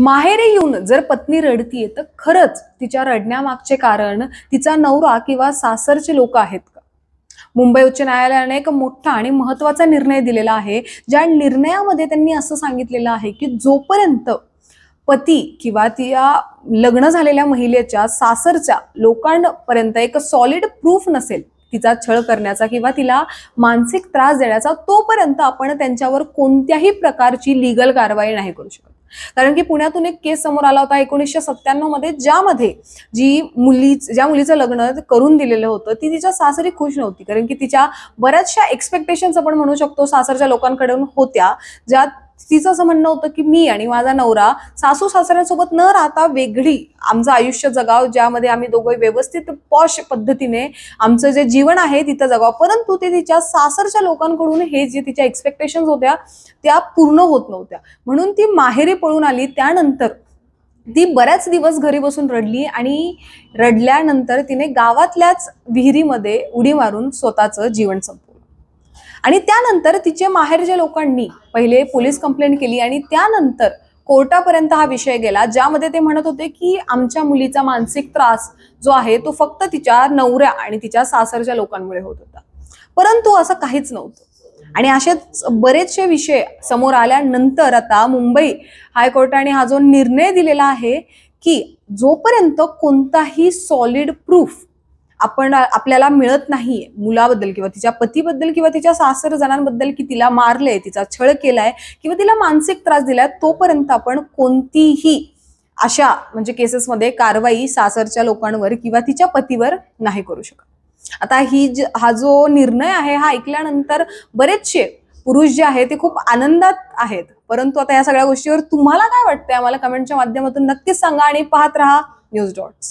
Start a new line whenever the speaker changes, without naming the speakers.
माहेरी येऊन जर पत्नी रडतीये तर खरंच तिच्या रडण्यामागचे कारण तिचा नवरा किंवा सासरचे लोक आहेत का? मुंबई उच्च न्यायालयाने एक मोठा आणि महत्वाचा निर्णय दिलेला आहे, ज्या निर्णयामध्ये त्यांनी असं सांगितलेलं आहे की जोपर्यंत पती किंवा त्या लग्न झालेल्या महिलेच्या सासरच्या लोकांपर्यंत एक सॉलिड प्रूफ नसेल तिचा छळ करण्याचा किंवा तिला मानसिक त्रास देण्याचा, तोपर्यंत आपण त्यांच्यावर कोणत्याही प्रकारची लीगल कारवाई नाही करू शकत. कारण की पुण्यातून एक केस समोर आला होता 1997 मध्ये, ज्यामध्ये ज्या मुलीचं लग्न करून दिलेलं होतं ती तिच्या सासरी खुश नव्हती. कारण की तिच्या बऱ्याचशा एक्सपेक्टेशन्स आपण म्हणू शकतो सासरच्या लोकांकडून होत्या, ज्यात तिचं असं म्हणणं होतं की मी आणि माझा नवरा सासू सासऱ्यांसोबत न राहता वेगळी आमचं आयुष्य जगाव, ज्यामध्ये आम्ही दोघं व्यवस्थित पॉश पद्धतीने आमचं जे जीवन आहे तिथं जगाव. परंतु ते तिच्या सासरच्या लोकांकडून हे जे तिच्या एक्सपेक्टेशन्स होत्या त्या पूर्ण होत नव्हत्या, म्हणून ती माहेरी पळून आली. त्यानंतर ती बऱ्याच दिवस घरी बसून रडली आणि रडल्यानंतर तिने गावातल्याच विहिरीमध्ये उडी मारून स्वतःचं जीवन संपवलं. आणि त्यानंतर तिचे माहेरच्या लोकांनी पहिले पोलीस कंप्लेंट केली आणि त्यानंतर कोर्टापर्यंत हा विषय गेला, ज्यामध्ये ते म्हणत होते की आमच्या मुलीचा मानसिक त्रास जो आहे तो फक्त तिच्या नवऱ्या आणि तिच्या सासरच्या लोकांमुळे होत होता. परंतु असं काहीच नव्हतं. आणि असेच बरेचसे विषय समोर आल्यानंतर आता मुंबई हायकोर्टाने हा जो निर्णय दिलेला आहे की जोपर्यंत कोणताही सॉलिड प्रूफ आपल्याला मिळत नाहीये मुलाबद्दल किंवा तिच्या पतीबद्दल किंवा तिच्या सासर जणांबद्दल की तिला मारलंय, तिचा छळ केलाय किंवा तिला मानसिक त्रास दिलाय, तोपर्यंत आपण कोणतीही अशा म्हणजे केसेसमध्ये कारवाई सासरच्या लोकांवर किंवा तिच्या पतीवर नाही करू शकत. आता हा जो निर्णय आहे हा ऐकल्यानंतर बरेचसे पुरुष जे आहेत ते खूप आनंदात आहेत. परंतु आता या सगळ्या गोष्टीवर तुम्हाला काय वाटतंय आम्हाला कमेंटच्या माध्यमातून नक्कीच सांगा आणि पाहत राहा न्यूज डॉट्स.